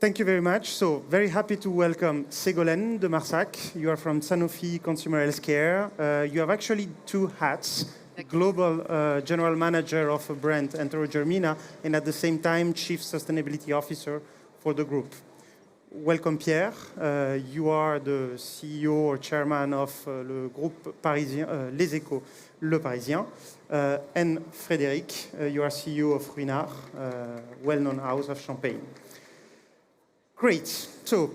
Thank you very much. So, very happy to welcome Ségolène de Marsac. You are from Sanofi Consumer Healthcare. You have actually two hats. Global General Manager of a brand, Enterogermina, and at the same time, Chief Sustainability Officer for the Group. Welcome, Pierre. You are the CEO or Chairman of le Groupe Parisien, Les Échos, Le Parisien. And Frédéric, you are CEO of Ruinart, well-known house of champagne. Great. So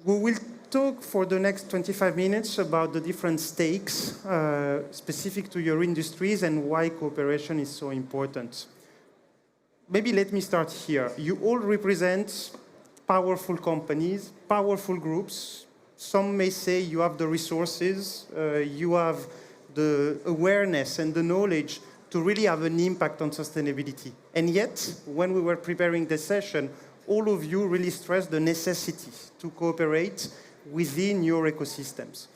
we will talk for the next 25 minutes about the different stakes specific to your industries and why cooperation is so important. Maybe let me start here. You all represent powerful companies, powerful groups. Some may say you have the resources, you have the awareness and the knowledge to really have an impact on sustainability. And yet, when we were preparing this session, all of you really stressed the necessity to cooperate within your ecosystems.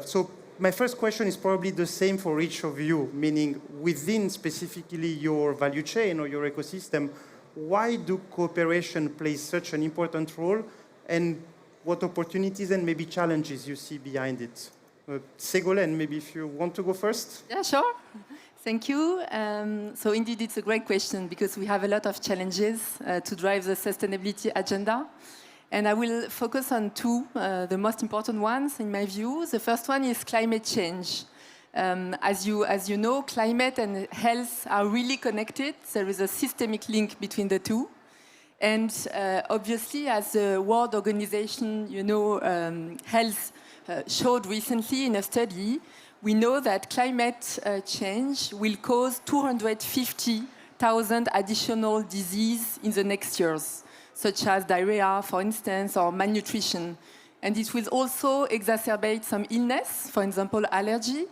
So my first question is probably the same for each of you, meaning within specifically your value chain or your ecosystem, why do cooperation play such an important role, and what opportunities and maybe challenges you see behind it? Ségolène, maybe if you want to go first? Yeah, sure. Thank you. So indeed, it's a great question because we have a lot of challenges to drive the sustainability agenda. And I will focus on two, the most important ones in my view. The first one is climate change. As you know, climate and health are really connected. There is a systemic link between the two. And obviously, as the World Organization, Health showed recently in a study, we know that climate change will cause 250,000 additional diseases in the next years, such as diarrhea, for instance, or malnutrition. And it will also exacerbate some illness, for example, allergy.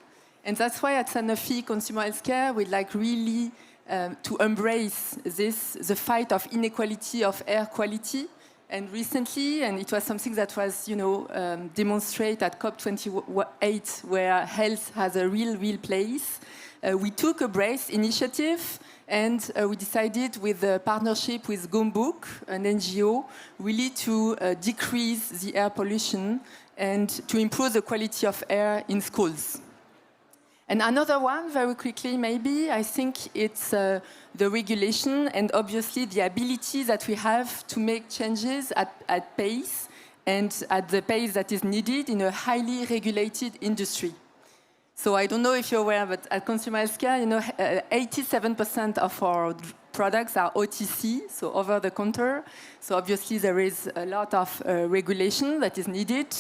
And that's why at Sanofi Consumer Healthcare, we'd like really to embrace this, the fight of inequality of air quality. And recently, and it was something that was, demonstrated at COP28, where health has a real place. We took a BRACE initiative, and we decided with a partnership with Groupe, an NGO, really to decrease the air pollution and to improve the quality of air in schools. And another one, very quickly maybe, I think it's the regulation and obviously the ability that we have to make changes at pace and at the pace that is needed in a highly regulated industry. So I don't know if you're aware, but at Consumer Healthcare, 87% of our products are OTC, so over the counter. So obviously there is a lot of regulation that is needed.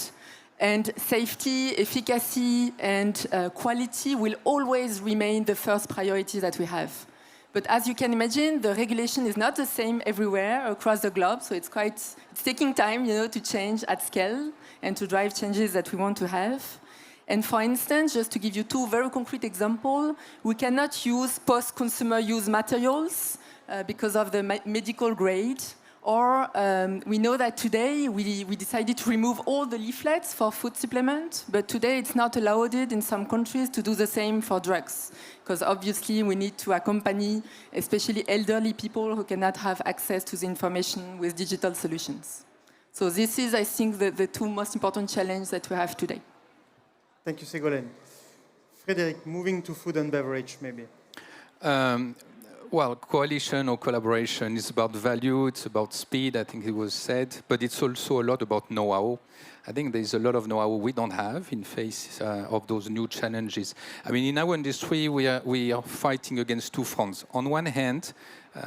And safety, efficacy, and quality will always remain the first priority that we have. But as you can imagine, the regulation is not the same everywhere across the globe, so it's taking time, to change at scale and to drive changes that we want to have. And for instance, just to give you two very concrete examples, we cannot use post-consumer use materials because of the medical grade. Or we know that today we decided to remove all the leaflets for food supplement, but today it's not allowed in some countries to do the same for drugs, because obviously we need to accompany especially elderly people who cannot have access to the information with digital solutions. So this is, I think, the two most important challenges that we have today. Thank you, Ségolène. Frédéric, moving to food and beverage, maybe. Well, coalition or collaboration is about value, it's about speed, I think it was said, but it's also a lot about know-how. I think there's a lot of know-how we don't have in face of those new challenges. I mean, in our industry, we are fighting against two fronts. On one hand,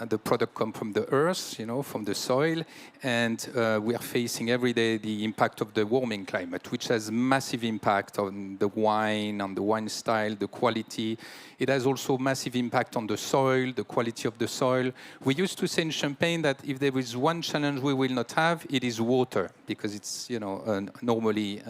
the product comes from the earth, from the soil, and we are facing every day the impact of the warming climate, which has massive impact on the wine style, the quality. It has also massive impact on the soil, the quality of the soil. We used to say in Champagne that if there is one challenge we will not have, it is water, because it's normally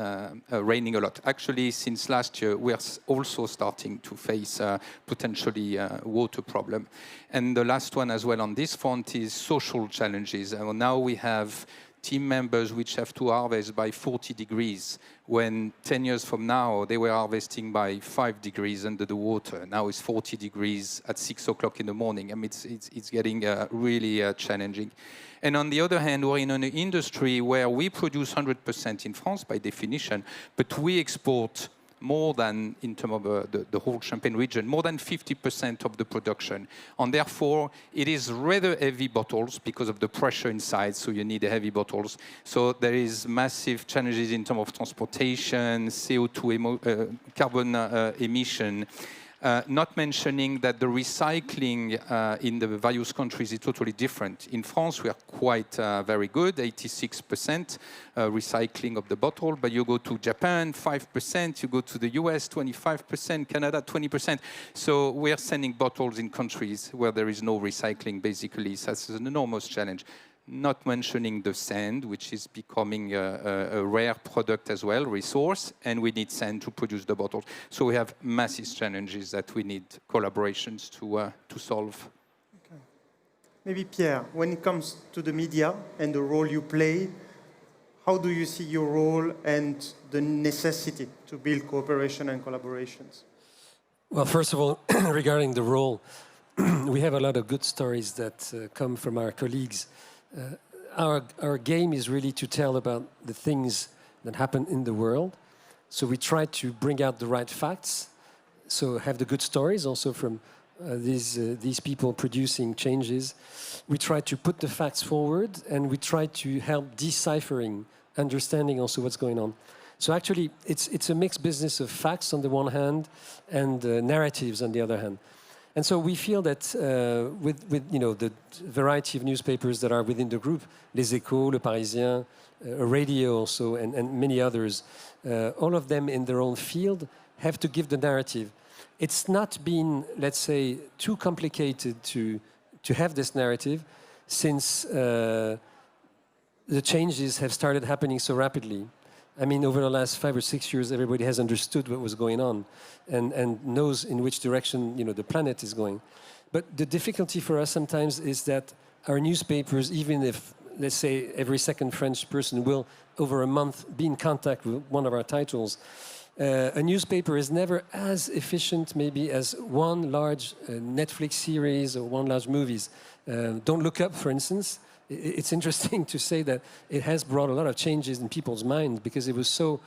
raining a lot. Actually, since last year, we are also starting to face potentially water problem. And the last one as well on this front is social challenges. Now we have team members which have to harvest by 40 degrees, when 10 years from now they were harvesting by 5 degrees under the water. Now it's 40 degrees at 6 o'clock in the morning. I mean, it's getting really challenging. And on the other hand, we're in an industry where we produce 100% in France by definition, but we export more than, in terms of the whole Champagne region, more than 50% of the production. And therefore, it is rather heavy bottles because of the pressure inside, so you need heavy bottles. So there is massive challenges in terms of transportation, CO2 carbon emission. Not mentioning that the recycling in the various countries is totally different. In France, we are quite very good, 86% recycling of the bottle, but you go to Japan, 5%, you go to the US, 25%, Canada, 20%. So we are sending bottles in countries where there is no recycling, basically. So that's an enormous challenge. Not mentioning the sand, which is becoming a rare product as well, resource, and we need sand to produce the bottles. So we have massive challenges that we need collaborations to solve. Okay. Maybe Pierre, when it comes to the media and the role you play, how do you see your role and the necessity to build cooperation and collaborations? Well, first of all, regarding the role, we have a lot of good stories that come from our colleagues. Our game is really to tell about the things that happen in the world. So we try to bring out the right facts, so have the good stories also from these people producing changes. We try to put the facts forward, and we try to help deciphering, understanding also what's going on. So actually, it's a mixed business of facts on the one hand and narratives on the other hand. And so we feel that with the variety of newspapers that are within the group, Les Echos, Le Parisien, radio also, and many others, all of them in their own field have to give the narrative. It's not been, let's say, too complicated to have this narrative since the changes have started happening so rapidly. I mean, over the last 5 or 6 years, everybody has understood what was going on and knows in which direction the planet is going. But the difficulty for us sometimes is that our newspapers, even if, let's say, every second French person will, over a month, be in contact with one of our titles, a newspaper is never as efficient maybe as one large Netflix series or one large movies. Don't Look Up, for instance. It's interesting to say that it has brought a lot of changes in people's minds because it was so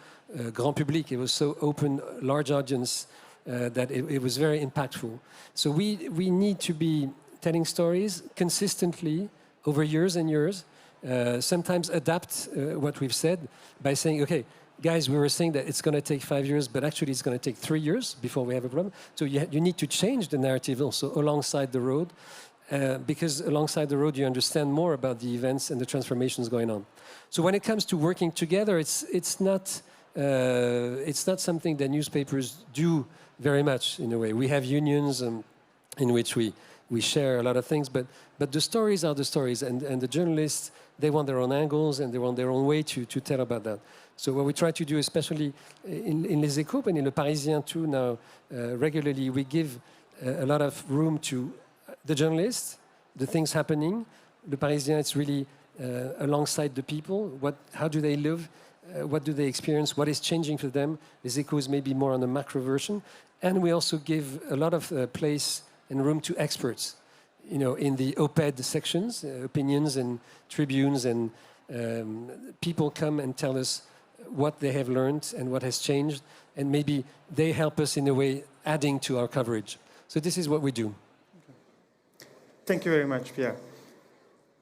grand public, it was so open, large audience, that it was very impactful. So we need to be telling stories consistently over years and years, sometimes adapt what we've said by saying, okay, guys, we were saying that it's going to take 5 years, but actually it's going to take 3 years before we have a problem. So you need to change the narrative also alongside the road. Because alongside the road, you understand more about the events and the transformations going on. So when it comes to working together, it's not something that newspapers do very much in a way. We have unions in which we share a lot of things, but the stories are the stories, and the journalists, they want their own angles and they want their own way to tell about that. So what we try to do, especially in Les Echos and in Le Parisien too now, regularly, we give a lot of room to the journalists, the things happening. Le Parisien, it's really alongside the people. How do they live? What do they experience? What is changing for them? Les Echos is maybe more on the macro version. And we also give a lot of place and room to experts, in the op-ed sections, opinions and tribunes, and people come and tell us what they have learned and what has changed. And maybe they help us in a way adding to our coverage. So this is what we do. Thank you very much, Pierre.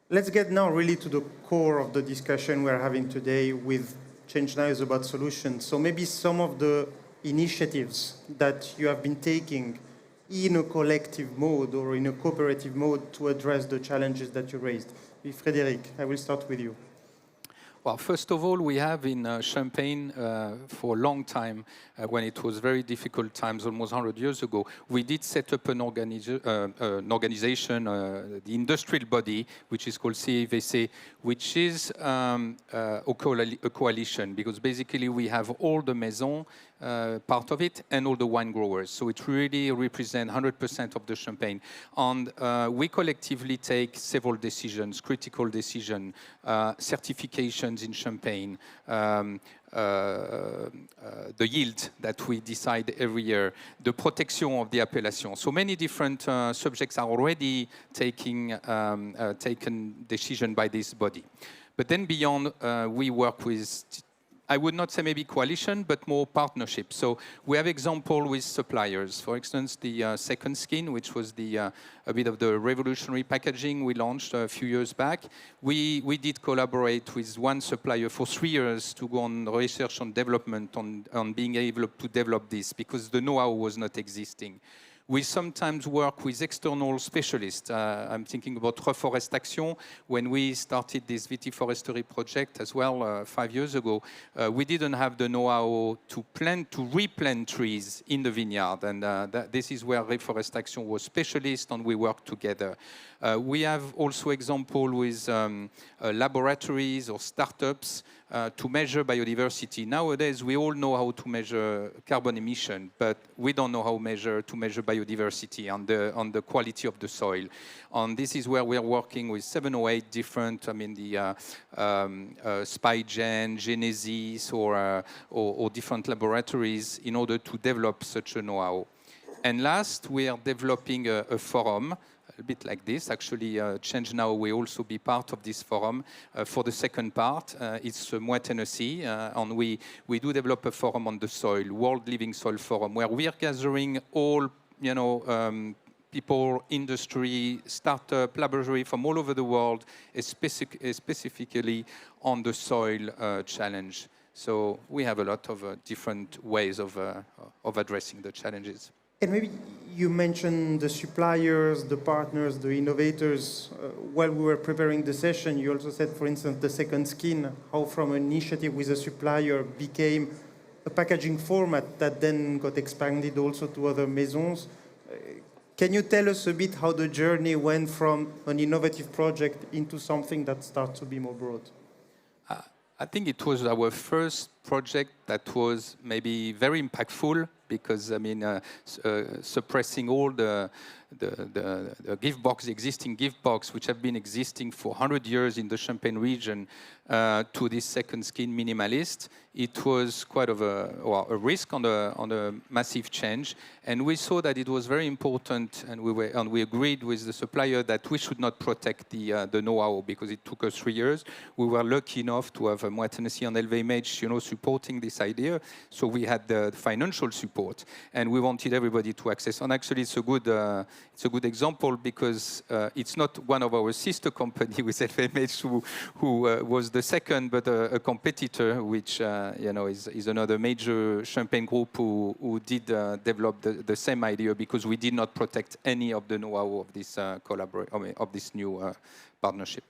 Let's get now really to the core of the discussion we're having today with ChangeNOW is about solutions. So maybe some of the initiatives that you have been taking in a collective mode or in a cooperative mode to address the challenges that you raised. Frédéric, I will start with you. Well, first of all, we have in Champagne for a long time, when it was very difficult times, almost 100 years ago, we did set up an organization, the industrial body, which is called CAVC, which is a coalition, because basically we have all the maisons part of it, and all the wine growers. So it really represents 100% of the champagne. And we collectively take several decisions, critical decisions, certifications in champagne, the yield that we decide every year, the protection of the appellation. So many different subjects are already taken decision by this body. But then beyond, we work with, I would not say maybe coalition, but more partnership. So we have example with suppliers. For instance, the Second Skin, which was a bit of the revolutionary packaging we launched a few years back. We did collaborate with one supplier for 3 years to go on research and development on being able to develop this, because the know-how was not existing. We sometimes work with external specialists. I'm thinking about Reforest Action. When we started this vitiforestry project as well 5 years ago, we didn't have the know-how to replant trees in the vineyard. And this is where Reforest Action was specialist, and we worked together. We have also example with laboratories or startups to measure biodiversity. Nowadays, we all know how to measure carbon emission, but we don't know how to measure biodiversity on the quality of the soil. And this is where we are working with 7 or 8 different, the Spygen, Genesis, or different laboratories in order to develop such a know-how. And last, we are developing a forum, a bit like this. Actually, ChangeNOW will also be part of this forum for the second part. It's Moi Tennessee, and we do develop a forum on the soil, World Living Soil Forum, where we are gathering all, people, industry, startup, laboratory from all over the world, specifically on the soil challenge. So we have a lot of different ways of addressing the challenges. And maybe you mentioned the suppliers, the partners, the innovators. While we were preparing the session, you also said, for instance, the Second Skin, how from an initiative with a supplier became a packaging format that then got expanded also to other maisons. Can you tell us a bit how the journey went from an innovative project into something that starts to be more broad? I think it was our first project that was maybe very impactful, because suppressing all the gift box, existing gift box, which have been existing for 100 years in the Champagne region, to this Second Skin minimalist, it was quite of a risk on a massive change. And we saw that it was very important, and we agreed with the supplier that we should not protect the know-how, because it took us 3 years. We were lucky enough to have Moi Tennessee and LVMH, supporting this idea. So we had the financial support, and we wanted everybody to access. And actually, it's a good example, because it's not one of our sister company with LVMH who was the second, but a competitor, which is another major champagne group who did develop the same idea, because we did not protect any of the know-how of this of this new partnership.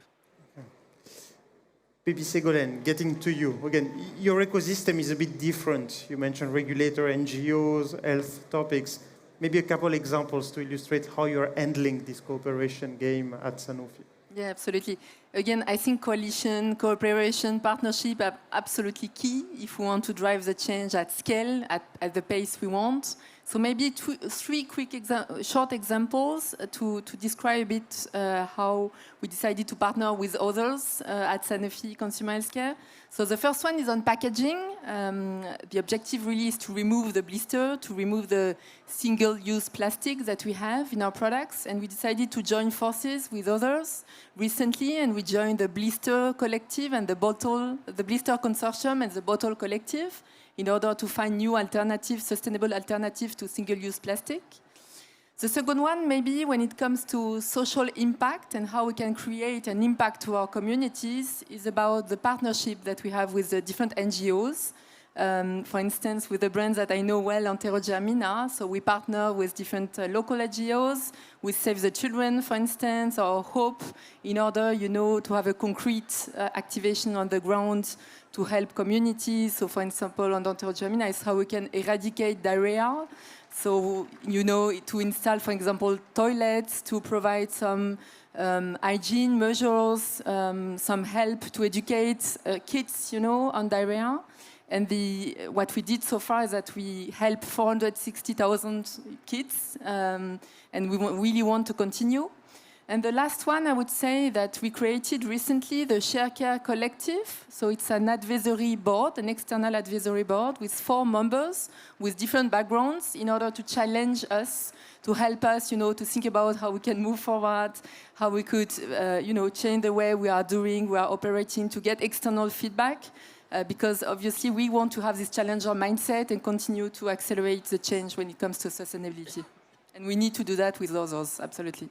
Maybe Ségolène, getting to you. Again, your ecosystem is a bit different. You mentioned regulator, NGOs, health topics. Maybe a couple examples to illustrate how you're handling this cooperation game at Sanofi. Yeah, absolutely. Again, I think coalition, cooperation, partnership are absolutely key if we want to drive the change at scale, at the pace we want. So maybe 3 quick short examples to describe a bit how we decided to partner with others at Sanofi Consumer Healthcare. So the first one is on packaging. The objective really is to remove the blister, to remove the single-use plastic that we have in our products. And we decided to join forces with others recently, and we joined the Blister Collective and the Blister Consortium and the Bottle Collective in order to find new alternatives, sustainable alternatives to single-use plastic. The second one, maybe when it comes to social impact and how we can create an impact to our communities, is about the partnership that we have with the different NGOs. For instance, with the brands that I know well, Enterogermina. So we partner with different local NGOs, with Save the Children, for instance, or Hope, in order, to have a concrete activation on the ground to help communities. So, for example, on Enterogermina is how we can eradicate diarrhea. So, to install, for example, toilets, to provide some hygiene measures, some help to educate kids, on diarrhea. And what we did so far is that we helped 460,000 kids, and we really want to continue. And the last one, I would say that we created recently the Share Care Collective. So it's an advisory board, an external advisory board with 4 members with different backgrounds in order to challenge us, to help us, to think about how we can move forward, how we could, change the way we are operating, to get external feedback. Because obviously we want to have this challenger mindset and continue to accelerate the change when it comes to sustainability. And we need to do that with others, absolutely.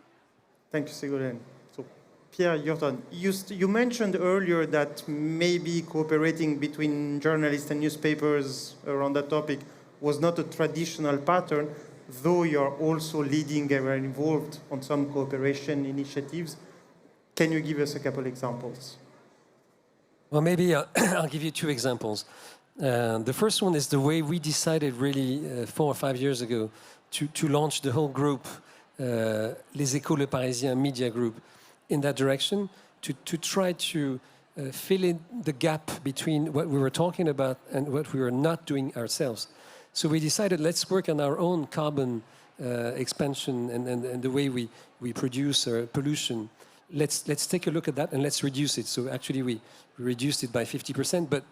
Thank you, Ségolène. So, Pierre, your turn. You mentioned earlier that maybe cooperating between journalists and newspapers around that topic was not a traditional pattern, though you're also leading and involved on some cooperation initiatives. Can you give us a couple examples? Well, maybe I'll give you 2 examples. The first one is the way we decided really 4 or 5 years ago to launch the whole group, Les Échos, Le Parisien media group, in that direction, to try to fill in the gap between what we were talking about and what we were not doing ourselves. So we decided, let's work on our own carbon expansion and the way we produce pollution. Let's take a look at that and let's reduce it. So actually we reduced it by 50%, but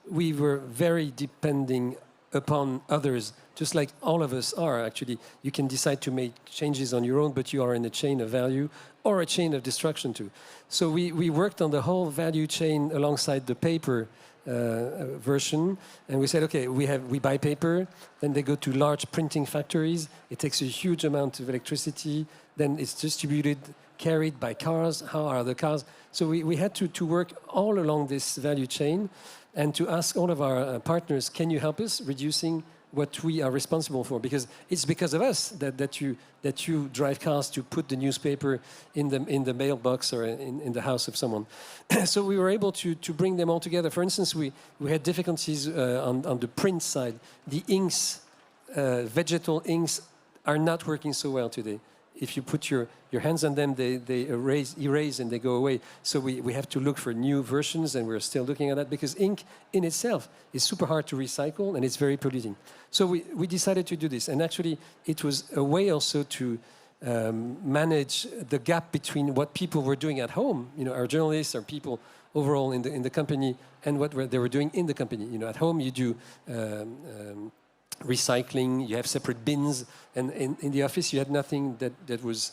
we were very depending upon others, just like all of us are. Actually, you can decide to make changes on your own, but you are in a chain of value or a chain of destruction too. So we worked on the whole value chain alongside the paper version, and we said, okay, we buy paper, then they go to large printing factories. It takes a huge amount of electricity, then it's distributed, carried by cars. How are the cars? So we had to work all along this value chain and to ask all of our partners, can you help us reducing what we are responsible for? Because it's because of us that you drive cars to put the newspaper in the mailbox or in the house of someone. So we were able to bring them all together. For instance, we had difficulties on the print side. The inks, vegetal inks, are not working so well today. If you put your hands on them, they erase and they go away. So we have to look for new versions, and we're still looking at that because ink in itself is super hard to recycle and it's very polluting. So we decided to do this, and actually it was a way also to manage the gap between what people were doing at home, our journalists, our people overall in the company, and what they were doing in the company. At home you do recycling, you have separate bins, and in the office you had nothing that was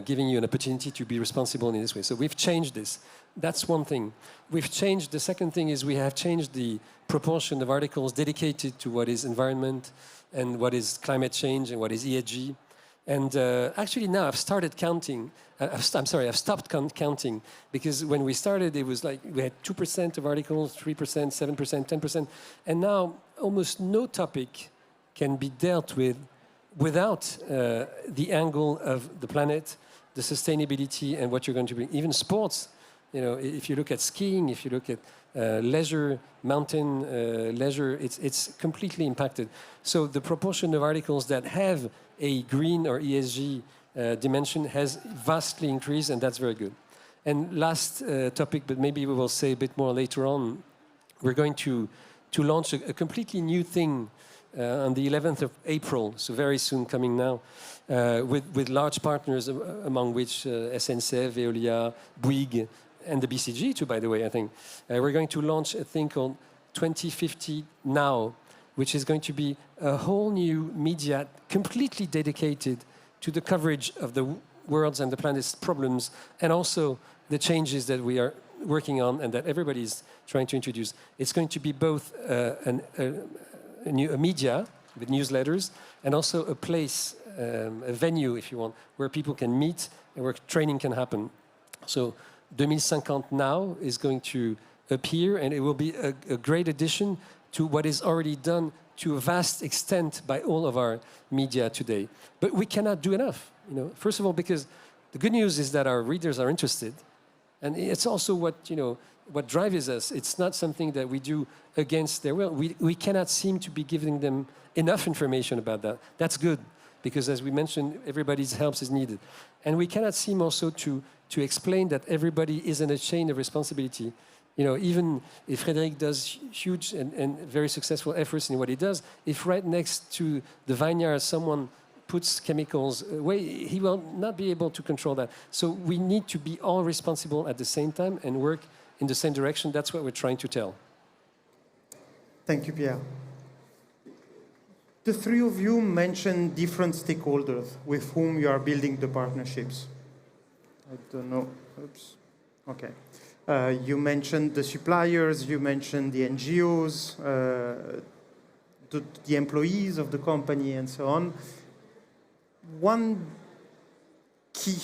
giving you an opportunity to be responsible in this way. So we've changed this. That's one thing. We've changed, the second thing is we have changed the proportion of articles dedicated to what is environment and what is climate change and what is ESG. And actually now I've started counting. I've stopped counting, because when we started, it was like we had 2% of articles, 3%, 7%, 10%, and now almost no topic can be dealt with without the angle of the planet, the sustainability, and what you're going to bring. Even sports, if you look at skiing, if you look at leisure, mountain leisure, it's completely impacted. So the proportion of articles that have a green or ESG dimension has vastly increased, and that's very good. And last topic, but maybe we will say a bit more later on, we're going to launch a completely new thing on the 11th of April, so very soon coming now, with large partners, among which SNCF, Veolia, Bouygues, and the BCG too, by the way, I think. We're going to launch a thing called 2050 Now, which is going to be a whole new media completely dedicated to the coverage of the world's and the planet's problems, and also the changes that we are working on and that everybody is trying to introduce. It's going to be both a media with newsletters, and also a place, a venue, if you want, where people can meet and where training can happen. So 2050 Now is going to appear, and it will be a great addition to what is already done to a vast extent by all of our media today. But we cannot do enough. First of all, because the good news is that our readers are interested, and it's also what drives us. It's not something that we do against their will. We cannot seem to be giving them enough information about that. That's good, because as we mentioned, everybody's help is needed. And we cannot seem also to to explain that everybody is in a chain of responsibility. You know, even if Frédéric does huge and very successful efforts in what he does, if right next to the vineyard someone puts chemicals away, he will not be able to control that. So we need to be all responsible at the same time and work in the same direction. That's what we're trying to tell. Thank you, Pierre. The three of you mentioned different stakeholders with whom you are building the partnerships. I don't know. Oops. Okay. You mentioned the suppliers, you mentioned the NGOs, the employees of the company, and so on. One key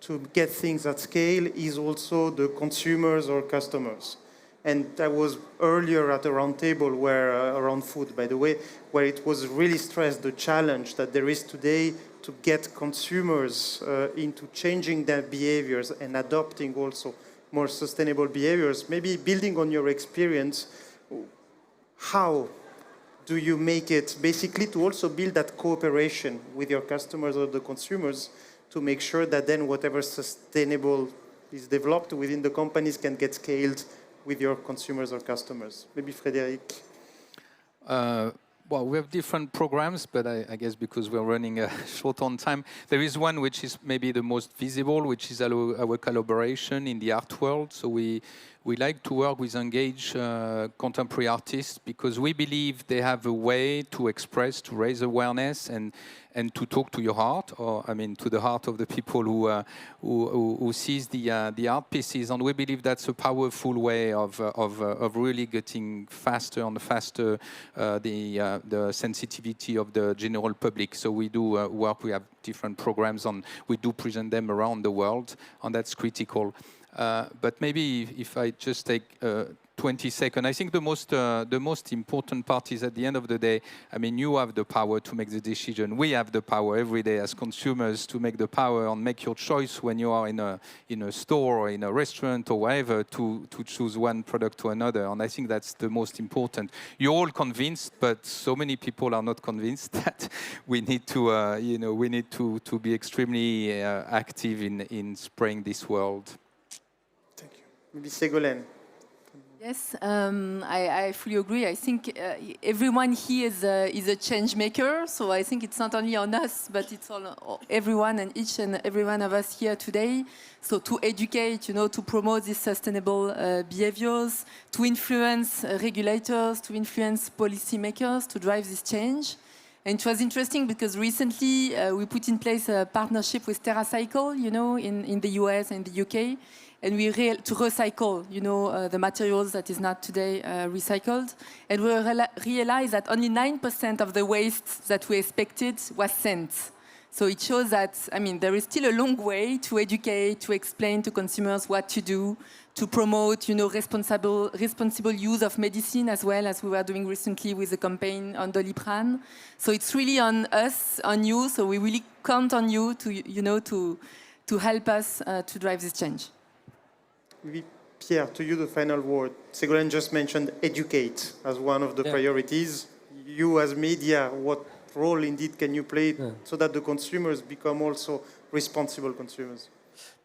to get things at scale is also the consumers or customers. And I was earlier at a roundtable where, around food, by the way, where it was really stressed the challenge that there is today to get consumers into changing their behaviors and adopting also more sustainable behaviors. Maybe building on your experience, how do you make it basically to also build that cooperation with your customers or the consumers to make sure that then whatever sustainable is developed within the companies can get scaled with your consumers or customers? Maybe Frédéric. Well, we have different programs, but I guess because we're running short on time, there is one which is maybe the most visible, which is our collaboration in the art world. So we like to work with engaged contemporary artists because we believe they have a way to express, to raise awareness, and to talk to your heart, or I mean to the heart of the people who sees the art pieces. And we believe that's a powerful way of really getting faster and faster the sensitivity of the general public. So we do work. We have different programs, and we do present them around the world, and that's critical. But maybe if I just take 20 seconds, I think the most important part is at the end of the day, I mean, you have the power to make the decision. We have the power every day as consumers to make the power and make your choice when you are in a store or in a restaurant or wherever to choose one product to another. And I think that's the most important. You're all convinced, but so many people are not convinced that we need to be extremely active in spraying this world. Thank you. Maybe Ségolène. Yes, I fully agree. I think everyone here is a change maker. So I think it's not only on us, but it's on everyone and each and every one of us here today. So to educate, to promote these sustainable behaviors, to influence regulators, to influence policymakers, to drive this change. And it was interesting because recently we put in place a partnership with TerraCycle, in the US and the UK. And we to recycle, the materials that is not today recycled. And we realized that only 9% of the waste that we expected was sent. So it shows that, there is still a long way to educate, to explain to consumers what to do, to promote, responsible use of medicine, as well as we were doing recently with the campaign on Doliprane. So it's really on us, on you. So we really count on you to help us to drive this change. Maybe Pierre, to you the final word. Ségolène just mentioned educate as one of the priorities. You as media, what role indeed can you play so that the consumers become also responsible consumers?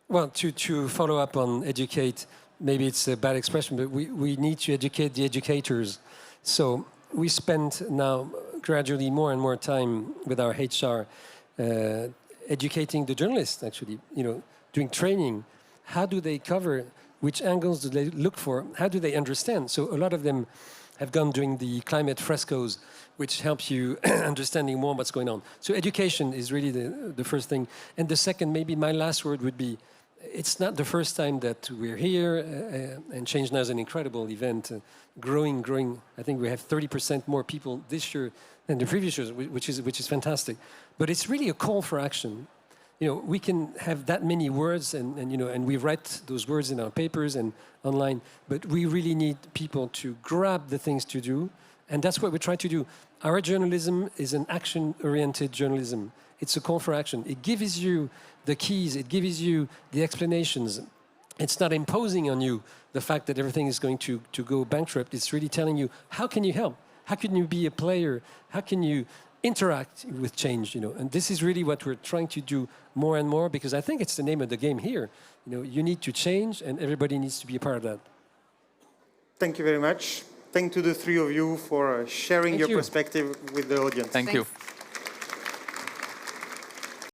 Well, to follow up on educate, maybe it's a bad expression, but we need to educate the educators. So we spend now gradually more and more time with our HR educating the journalists, actually, doing training. How do they cover? Which angles do they look for? How do they understand? So a lot of them have gone doing the climate frescoes, which helps you understanding more what's going on. So education is really the first thing. And the second, maybe my last word would be, it's not the first time that we're here, and ChangeNOW is an incredible event, growing. I think we have 30% more people this year than the previous years, which is fantastic. But it's really a call for action. We can have that many words and we write those words in our papers and online, but we really need people to grab the things to do. And that's what we try to do. Our journalism is an action-oriented journalism. It's a call for action. It gives you the keys. It gives you the explanations. It's not imposing on you the fact that everything is going to go bankrupt. It's really telling you, how can you help? How can you be a player? How can you interact with change, you know. And this is really what we're trying to do more and more, because I think it's the name of the game here. You know, you need to change, and everybody needs to be a part of that. Thank you very much. Thank to the three of you for sharing your perspective with the audience. Thank you.